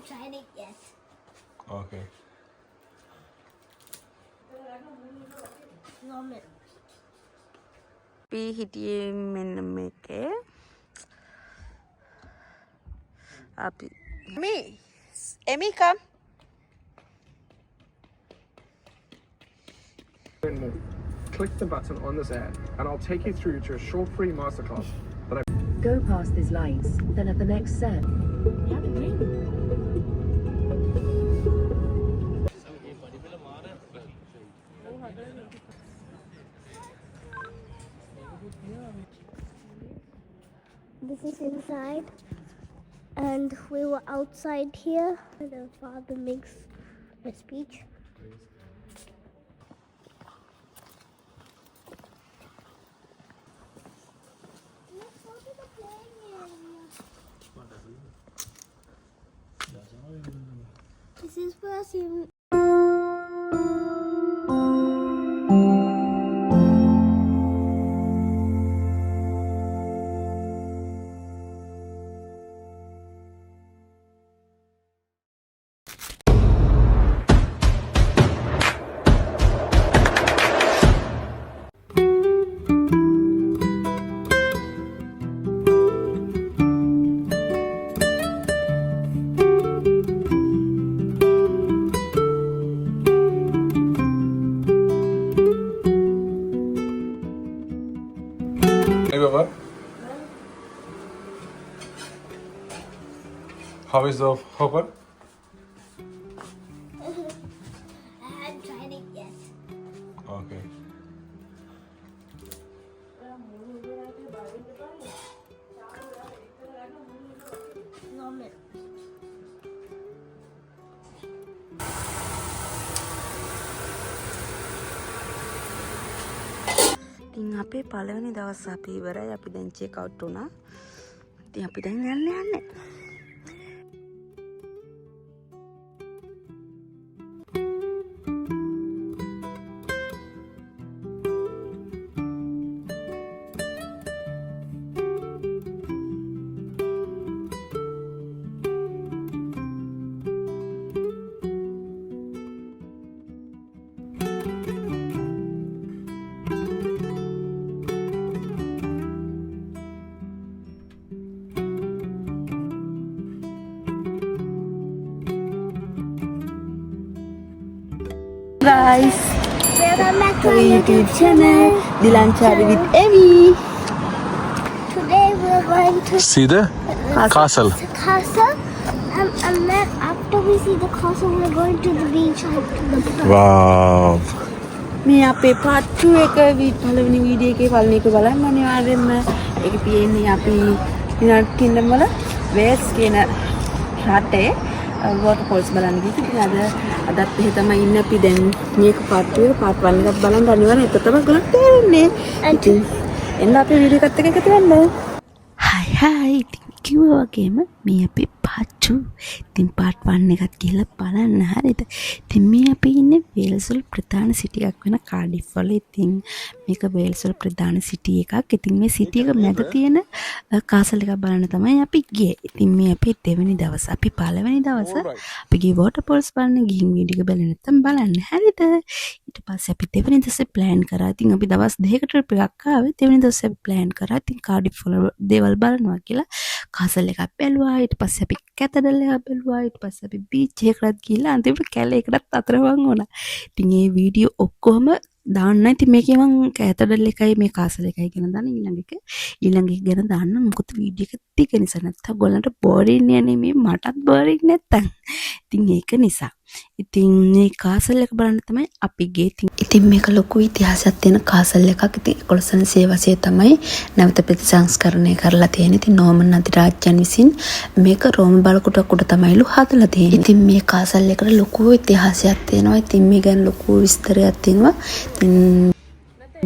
tried it yet. Okay. Normal. අපි හිටියේ මෙන්න මේකේ අපි Emmy come Click the button on this ad and I'll take you through to a short free masterclass that I Go past these lights, then at the next set. This is inside, and we were outside here. The father makes a speech. Let's go to the playing area. This is where Hey Baba. How is the hopper? I haven't tried it yet. Okay. Normal. ඉතින් අපේ පළවෙනි දවස් අපි ඉවරයි අපි දැන් check out වුණා. ඉතින් අපි දැන් යන්නේ. Guys, Welcome back to our our YouTube channel Dilanchari with Emmy. Today we're going to See the castle. the castle, and then after we see the castle, we're going to the beach and to the park. Wow. මේ අපේ part 2 එක පළවෙනි video එකේ පළවෙනි එක බලන්න අනිවාර්යෙන්ම ඒක තියෙන්නේ අපි United Kingdom වල Wales කියන රටේ waterfalls බලන්න ගිහින් අදත් එහෙ තමයි ඉන්නේ අපි දැන් මේක part 2 එක part 1 එකත් බලන්න අනිවාර්යෙන් ඒක තමයි ගොල්ලන්ට තේරෙන්නේ. ඉතින් එන්න අපේ වීඩියෝ එකත් එක්ක එකතු වෙන්න. Hi ඉතින් කිව්වා වගේම මේ අපේ part 2 ඉතින් part 1 එකත් ගිහලා බලන්න හරිද. ඉතින් මේ අපි ඉන්නේ වේල්ස් වල ප්‍රධාන සිටි එකක් වෙන කාඩිෆ් වල. ඉතින් මේක වේල්ස් වල ප්‍රධාන සිටි එකක්. ඉතින් මේ සිටි එක මැද තියෙන කාසල් එක බලන්න තමයි අපි ගියේ. ඉතින් මේ අපේ දෙවෙනි දවස. අපි පළවෙනි දවස අපි ගියේ waterfalls බලන්න ගිහින් වීඩියෝ එක බලන්න නැත්තම් බලන්න හරිද. ඊට පස්සේ අපි දෙවෙනි දවසේ plan කරා. ඉතින් අපි දවස් දෙකකට ට්‍රිප් එකක් ආවේ. දෙවෙනි දවසේ අපි plan කරා. ඉතින් කාඩිෆ් වල දේවල් බලනවා කියලා කාසල් එකක් බැලුවා. ඊට පස්සේ අපි කැතඩල් එකක් බැලුවා. ඊට පස්සේ අපි බීච් එකකට ගිහලා අන්තිමට කැලේ එකටත් අතරවන් වුණා. ඉතින් මේ වීඩියෝ ඔක්කොම දාන්න. ඉතින් මේකේ මම කැතඩල් එකයි මේ කාසල් එකයි ගැන දාන්න ඊළඟ එක ගැන දාන්න. මොකද වීඩියෝ එක ටික නිසා නැත්තම් ඔයගොල්ලන්ට බෝරින් යන්නේ මේ මටත් බෝරින් නැත්තම්. ඉතින් ඒක නිසා. ඉතින් මේ කාසල් එක බලන්න තමයි අපි ගියේ. ඉතින් මේක ලොකු ඉතිහාසයක් තියෙන කාසල් එකක්. ඉතින් 1100 වසරේ තමයි නැවත ප්‍රතිසංස්කරණය කරලා තියෙන්නේ. ඉතින් නෝමන් අධිරාජ්‍යයන් විසින් මේක රෝම බලකොටක් උඩ තමයිලු හදලා තියෙන්නේ. ඉතින් මේ කාසල් එකට ලොකු ඉතිහාසයක් තියෙනවා. ඉතින් මේ ගැන ලොකු විස්තරයක් තියෙනවා. ඉතින්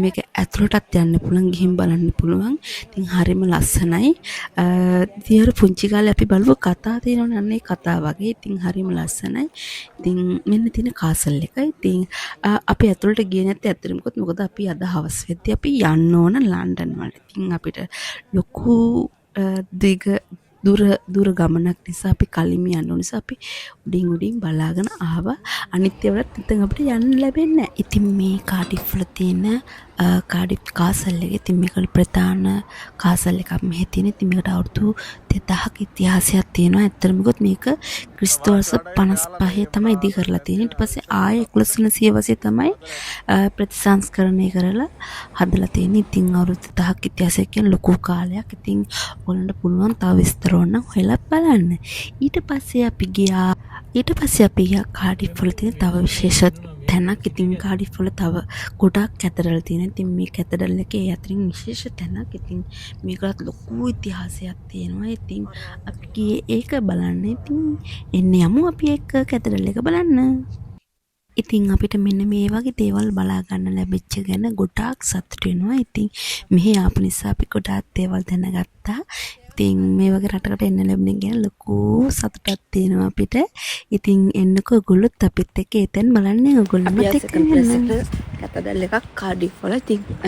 මේක ඇතුළටත් යන්න පුළුවන් ගිහින් බලන්න පුළුවන්. ඉතින් හරිම ලස්සනයි. ඉතින් අර පුංචි කාලේ අපි බලුව කතා තියෙනවනේ අන්නේ කතා වගේ. ඉතින් හරිම ලස්සනයි. ඉතින් මෙන්න තියෙන කාසල් එක. ඉතින් අපි ඇතුළට ගියේ නැත්te ඇත්තටම මොකද අපි අද හවස් වෙද්දී අපි යන්න ඕන ලන්ඩන් වලට. ඉතින් අපිට ලොකු දිග දුර ගමනක් නිසා අපි කලින්ම යන්න ඕන නිසා අපි උඩින් බලාගෙන ආවා. අනිත් ඒවාට නැත්නම් අපිට යන්න ලැබෙන්නේ නැහැ. ඉතින් මේ කාඩිෆ් වල තියෙන කාඩිෆ් කාසල් එකේ ඉතින් මේක ප්‍රධාන කාසල් එකක් මෙහි තියෙන. ඉතින් මේකට අවුරුදු 2000ක ඉතිහාසයක් තියෙනවා. ඇත්තටම ගොත් මේක ක්‍රිස්තු වර්ෂ 55 තමයි ඉදි කරලා තියෙන්නේ. ඊට පස්සේ ආයේ 1100 වසරේ තමයි ප්‍රතිසංස්කරණය කරලා හදලා තියෙන්නේ. ඉතින් අවුරුදු 1000ක ඉතිහාසයක් කියන ලොකු කාලයක්. ඉතින් ඔයගොල්ලන්ට පුළුවන් තව විස්තර ඕන නම් හොයලා බලන්න. ඊට පස්සේ අපි ගියා කාඩිෆ් වල තියෙන තව විශේෂ තැනක්. ඉතින් කාඩිෆ් වල තව ගොඩක් කැතඩරල් තියෙනවා. ඉතින් මේ කැතඩරල් එකේ අතරින් විශේෂ තැනක්. ඉතින් මේකට ලොකු ඉතිහාසයක් තියෙනවා. ඉතින් අපි ගියේ ඒක බලන්න. ඉතින් එන්න යමු අපි ඒක කැතඩරල් එක බලන්න. ඉතින් අපිට මෙන්න මේ වගේ දේවල් බලා ගන්න ලැබෙච්ච ගැන ගොඩාක් සතුටු වෙනවා. ඉතින් මෙහි ආපු නිසා අපි ගොඩාක් දේවල් දැනගත්තා. ඉතින් මේ වගේ රටකට එන්න ලැබුණේ ගැන ලොකු සතුටක් තියෙනවා අපිට. ඉතින් එන්නකෝ ඔයගොල්ලොත් අපිත් එක්ක එතෙන් බලන්න. ඔයගොල්ලොම එක්ක යන්න. කැතඩරල් එකක් කාඩිෆ් වල තිබ්බා.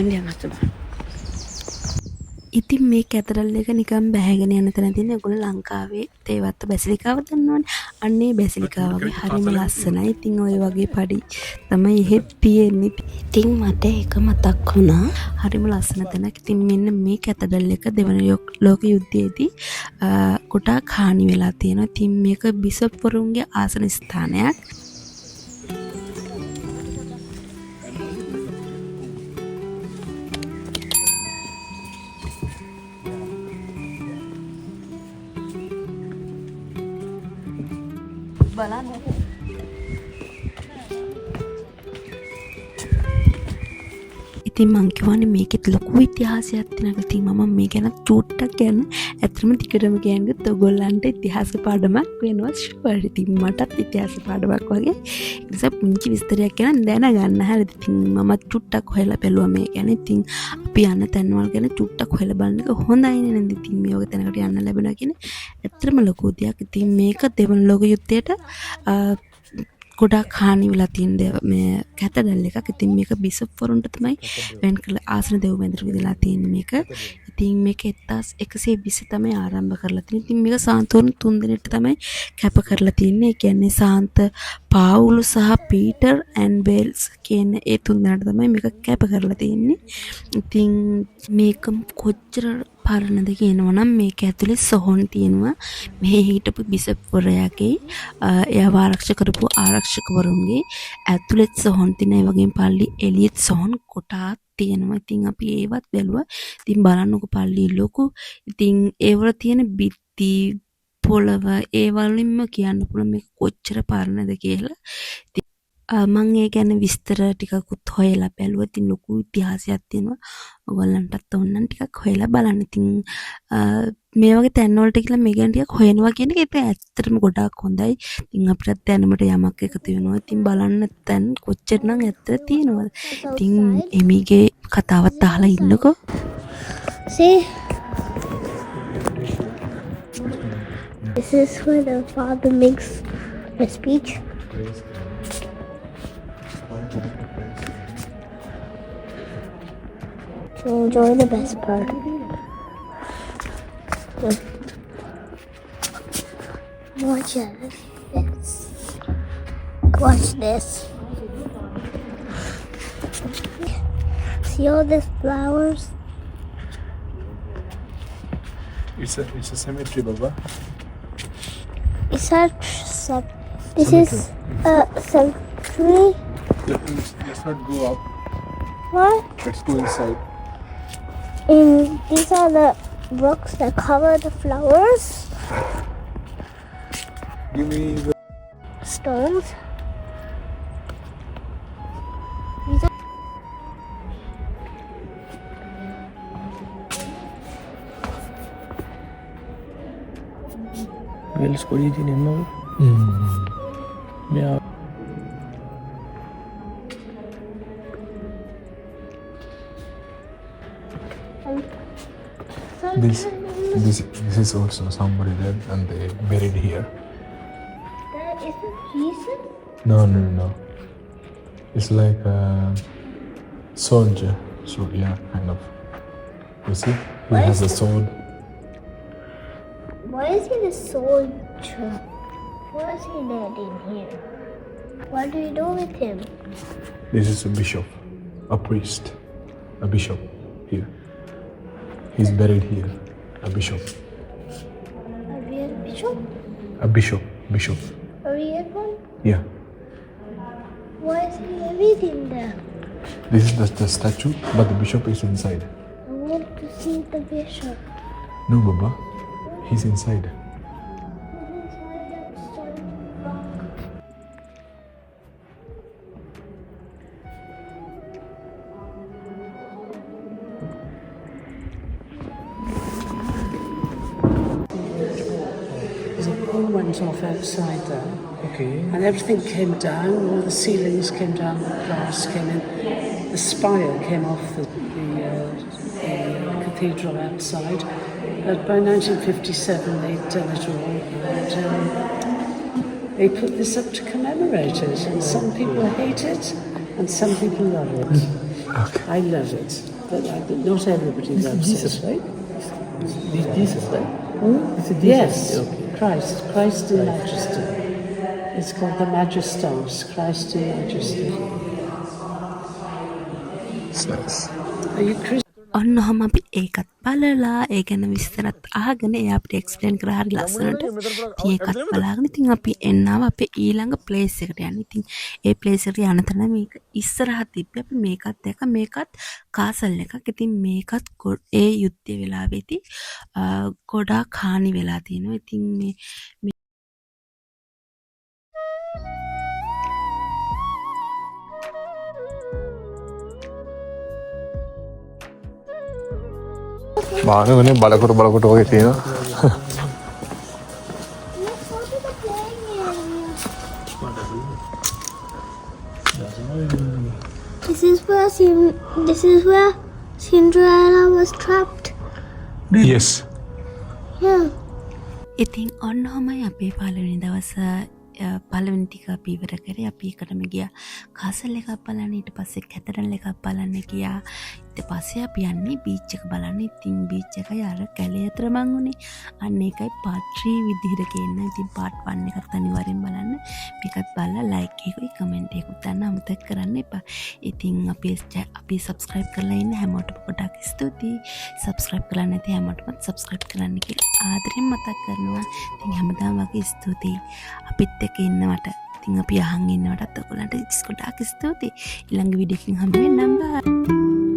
ඉතින් මේ කැතඩරල් එක නිකන් බැහැගෙන යන තැන තියෙන ඔයගොල්ලෝ ලංකාවේ තේවත්ත බැසිලිකාව දන්නවනේ. අන්නේ බැසිලිකාව වගේ හරිම ලස්සනයි. ඉතින් ওই වගේ පඩි තමයි එහෙත් තියෙන්නේ. ඉතින් මට ඒක මතක් වුණා. හරිම ලස්සන තැනක්. ඉතින් මෙන්න මේ කැතඩරල් එක දෙවන ලෝක යුද්ධයේදී ගොඩාක් හානි වෙලා තියෙනවා. ඉතින් මේක බිෂප්වරුන්ගේ ආසන ස්ථානයක්. ඉතින් මං කියවනේ මේකෙත් ලොකු ඉතිහාසයක් තියෙනවා. ඉතින් මම මේ ගැන චූට්ටක් ගැන ඇත්තටම ටිකටම කියන්නත් ඔයගොල්ලන්ට ඉතිහාස පාඩමක් වෙනවා ෂුවර්. ඉතින් මටත් ඉතිහාස පාඩමක් වගේ. ඒ නිසා පුංචි විස්තරයක් ගැන දැනගන්න හැරෙද. ඉතින් මම චූට්ටක් හොයලා බැලුවා මේ ගැන. ඉතින් අපි යන තැන්වල ගැන චූට්ටක් හොයලා බලන එක හොඳයි නේද? ඉතින් මේ වගේ තැනකට යන්න ලැබෙනවා කියන්නේ ඇත්තටම ලොකු දෙයක්. ඉතින් මේක දෙවන ලෝක යුද්ධයට ගොඩාක් හානි වෙලා තියෙන මේ කැතඩරල් එකක්. ඉතින් මේක බිෂප්වරුන්ට තමයි වෙන් කළ ආසන දෙව් මැදිරි විදලා තියෙන මේක. ඉතින් මේක 1120 තමයි ආරම්භ කරලා තියෙන්නේ. ඉතින් මේක සාන්තවරුන් 3 දිනට තමයි කැප කරලා තියෙන්නේ. ඒ කියන්නේ සාන්ත පාවුලු සහ පීටර් ඇන් වේල්ස් කියන ඒ 3 දෙනාට තමයි මේක කැප කරලා තියෙන්නේ. ඉතින් මේක කොච්චර පරණද කියනවනම් මේක ඇතුලේ සොහොන් තියෙනවා. මෙහි හිටපු බිෂප්වරයාගේ එයාව ආරක්ෂා කරපු ආරක්ෂකවරුන්ගේ ඇතුලේ සොහොන් තියෙන. ඒ වගේම පල්ලි එළියෙත් සොහොන් කොටා තියෙනවා. ඉතින් අපි ඒවත් බැලුවා. ඉතින් බලන්නකො පල්ලි ලොකු. ඉතින් ඒවල තියෙන බිත්ති පොළව ඒ වලින්ම කියන්න පුළුවන් මේක කොච්චර පරණද කියලා. මම ඒ ගැන විස්තර ටිකකුත් හොයලා බැලුවා. ඉතින් ලොකු ඉතිහාසයක් තියෙනවා. ඔයගොල්ලන්ටත් ඕන නම් ටිකක් හොයලා බලන්න. ඉතින් මේ වගේ තැන් වලට කියලා මේ ගැන ටිකක් හොයනවා කියන එක ඒක ඇත්තටම ගොඩාක් හොඳයි. ඉතින් අපිට දැනුමට යමක් එකතු වෙනවා. ඉතින් බලන්න තැන් කොච්චරනම් ඇත්තට තියෙනවද. ඉතින් එමිගේ කතාවත් අහලා ඉන්නකෝ. See? This is where the father makes a speech. So enjoy the best part. Watch this. Watch this. See all these flowers? It's a cemetery, Baba. Is that this is a cemetery? Let's not go up. What? Let's go inside. And these are the rocks that cover the flowers. Give me the Stones. These are Wells ko din mo. Yeah. This is also somebody dead and they buried here. that is Jesus. No. It's like a soldier. So yeah, kind of. You see, he has a sword. Why is he the soldier? Why is he dead in here? What do you do with him? This is a bishop, a priest, a bishop here. He's buried here, a bishop. A real bishop? A bishop. A real one? Yeah. Why is he buried in there? This is the statue, but the bishop is inside. I want to see the bishop. No, Baba. He's inside. He's inside that stone rock. There's a pole went off outside there. Okay. And everything came down, all the ceilings came down, the glass came in. The spire came off the cathedral outside. By 1957 they'd done it all. And they put this up to commemorate it. And some people hate it and some people love it. Okay. I love it, but not everybody loves Jesus, it. right? This Jesus, right? This is Jesus. Yes, Okay. Christ in Majesty. It's called the Magistans, Christ in Majesty. It's nice. Are you Christian? ඔන්න ඔහම අපි ඒකත් බලලා ඒ ගැන විස්තරත් අහගෙන එයා අපිට explain කරා හරි ලස්සනට. ඉතින් ඒකත් බලාගෙන ඉතින් අපි එන්නාම අපේ ඊළඟ ප්ලේස් එකට යන්න. ඉතින් ඒ ප්ලේස් එකට යන තැන මේක ඉස්සරහා තිබ්බේ අපි මේකත් දැක්ක මේකත් කාසල් එකක්. ඉතින් මේකත් ඒ යුද්ධය වෙලාවේදී ගොඩාක් හානි වෙලා තියෙනවා. ඉතින් මේ බානවනේ බලකොට වගේ තියෙනවා. Let's go to the playing area. This is where Cinderella was trapped. Yes. Yeah. ඉතින් ඔන්න ඔහමයි අපේ පළවෙනි දවස පළවෙනි ටික අපි ඉවර කරේ. අපි එකටම ගියා කාසල් එකක් බලන්න, ඊට පස්සේ කැතඩල් එකක් බලන්න ගියා. ඊට පස්සේ අපි යන්නේ බීච් එක බලන්න. ඉතින් බීච් එකයි අර කැලේ අතර මං උනේ. අන්න ඒකයි part 3 විදිහට කියන්න. ඉතින් part 1 එකත් අනිවාර්යෙන් බලන්න. මේකත් බලලා like එකකුයි comment එකකුත් දාන්න අමතක කරන්න එපා. ඉතින් අපි subscribe කරලා ඉන්න හැමෝටම ගොඩාක් ස්තුතියි. subscribe කරලා නැති හැමෝටම subscribe කරන්න කියලා ආදරෙන් මතක් කරනවා. ඉතින් හැමදාම වගේ ස්තුතියි. අපිත් එක්ක ඉන්නවට. ඉතින් අපි අහන් ඉන්නවටත් ඔයගොල්ලන්ට ගොඩාක් ස්තුතියි. ඊළඟ වීඩියෝ එකකින් හම්බ වෙන්නම්. බයි.